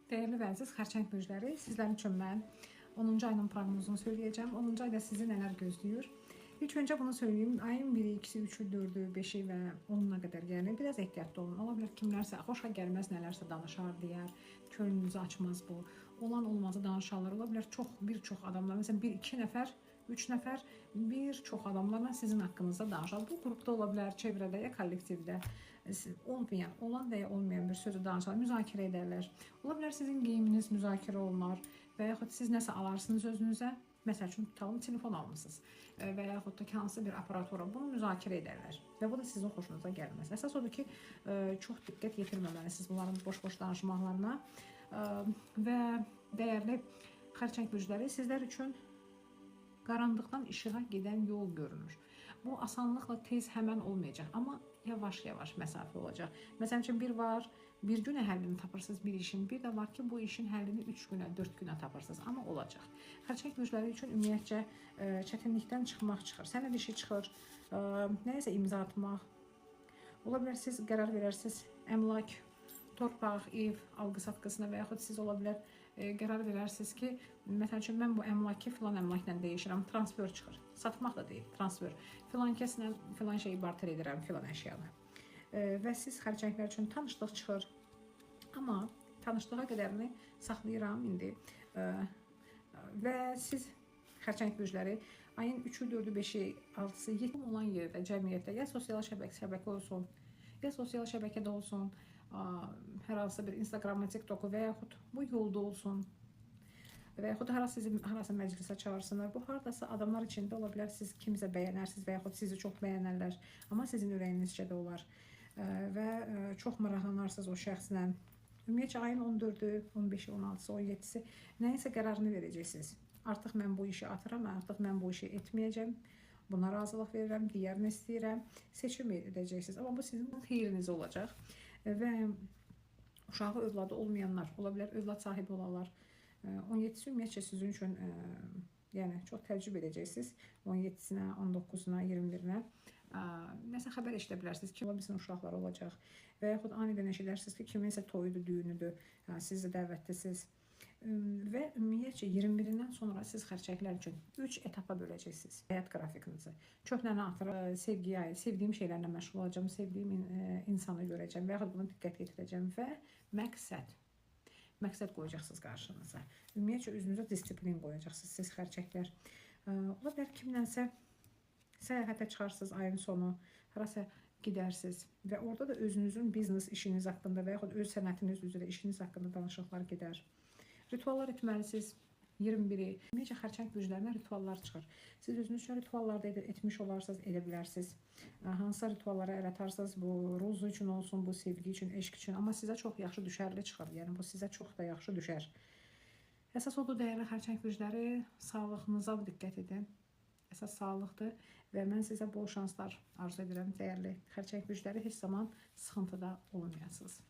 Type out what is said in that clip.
Dəyərli və əziz xərçəng bürcləri, sizlər üçün mən 10-cu ayının proqnozunu söyləyəcəm. 10-cu ayda sizi nələr gözləyir? İlk öncə bunu söyləyeyim. Ayın 1-i, 2-si, 3-ü, 4-ü, 5-i və 10-una qədər, yəni biraz ehtiyatlı olun. Ola bilər kimlərsə xoşa gəlməz nələrsə danışar, deyər, könlünüzü açmaz bu. Olan olmazı danışarlar. Ola bilər bir çox adamlar, məsələn 1-2 nəfər, 3 nəfər bir çox adamlarla sizin haqqınızda danışar. Bu qrupda ola bilər, çevrədə ya kollektivdə olan və ya olmayan bir sözü danışarlar, müzakirə edərlər. Ola bilər sizin geyiminiz müzakirə olunar və yaxud siz nəsə alarsınız özünüzə. Məsəl üçün tutalım, telefon almışsınız və yaxud da hansı bir aparatura bunu müzakirə edərlər və bu da sizin xoşunuza gəlməz. Əsas odur ki, çox diqqət yetirməməlisiniz bunların boş-boş danışmaqlarına və dəyərli xərçəng bürcləri, sizlər üçün qaranlıqdan işığa gedən yol görünür. Bu asanlıqla tez həmən olmayacaq, amma yavaş-yavaş məsafə olacaq. Məsəl üçün bir günə həllini tapırsınız bir işin, bir də var ki, bu işin həllini 3 günə, 4 günə tapırsınız, amma olacaq. Xərçəng bürcləri üçün ümumiyyətcə çətinlikdən çıxır. Sənəd işi çıxır, nəyəsə imza atmaq. Ola bilər siz qərar verərsiniz, əmlak, torpaq, ev alqı-satqısına və yaxud siz ola bilər qərar verərsiniz ki, məsəl üçün mən bu əmlakı filan əmlakla dəyişirəm, transfer çıxır. Satmaq da deyil, transfer. Filan kəslə filan şeyi barter edirəm, filan əşyanı. Və siz xərçənglər üçün tanışlıq çıxır. Amma tanışlığa qədərini saxlayıram indi. Və siz xərçəng bürcləri ayın 3-ü, 4-ü, 5-i, 6-sı, 7 olan yerdə, cəmiyyətdə ya sosial şəbəkə olsun, ya sosial şəbəkədə olsun, hər hansı bir Instagram, TikTok və yaxud bu yolda olsun və yaxud harasa məclisə çağırsınlar. Bu haradasa adamlar içində ola bilər, siz kimsə bəyənərsiniz və yaxud sizi çox bəyənərlər, amma sizin ürəyinizcə də olar və çox maraqlanarsınız o şəxslə. Ümumiyyətcə ayın 14-ü, 15-i, 16-sı, 17-si nəyəsə qərarını verəcəksiniz. Artıq mən bu işi atıram, artıq mən bu işi etməyəcəm, buna razılıq verirəm, digərini istəyirəm, seçim edəcəksiniz. Amma bu sizin xeyrinizə olacaq və uşağı, övladı olmayanlar, ola bilər övlad sahibi olanlar. 17-si ümumiyyətcə sizin üçün yəni çox təəccüb edəcəksiniz. 17-sinə, 19-una, 21-nə nəsə xəbər eşidə bilərsiniz ki, ola bilsin uşaqlar olacaq və yaxud anidən eşidərsiniz ki, kiminsə toyudur, düyünüdür, siz də dəvətlisiniz və ümumiyyətcə 21-dən sonra siz xərçənglər üçün 3 etapa böləcəksiniz həyat qrafikinizi. Köhnəni atırım, sevgiyə aid, sevdiyim şeylərlə məşğul olacağım, sevdiyim insanı görəcəm və yaxud buna diqqət yetirəcəm və məqsəd qoyacaqsınız qarşınıza. Ümumiyyətcə özünüzə disiplin qoyacaqsınız siz xərçənglər. Ola bilər kimlənsə səyahətə çıxarsınız ayın sonu, harasa gedərsiniz və orada da özünüzün biznes işiniz haqqında və yaxud öz sənətiniz üzrə işiniz haqqında danışıqlar gedər. Rituallar etməlisiniz. 21-i. Ümumiyyətcə xərçəng bürclərinə rituallar çıxır. Siz özünüz üçün rituallarda etmiş olarsınız, edə bilərsiniz. Hansısa rituallara əl atarsınız, bu ruzu üçün olsun, bu sevgi üçün, eşq üçün, amma sizə çox yaxşı düşərli çıxır. Yəni bu sizə çox da yaxşı düşər. Əsas odur, dəyərli xərçəng bürcləri, sağlığınıza diqqət edin. Əsas sağlıqdır və mən sizə bol şanslar arzu edirəm, dəyərli xərçəng bürcləri, heç zaman sıxıntıda olmayasınız.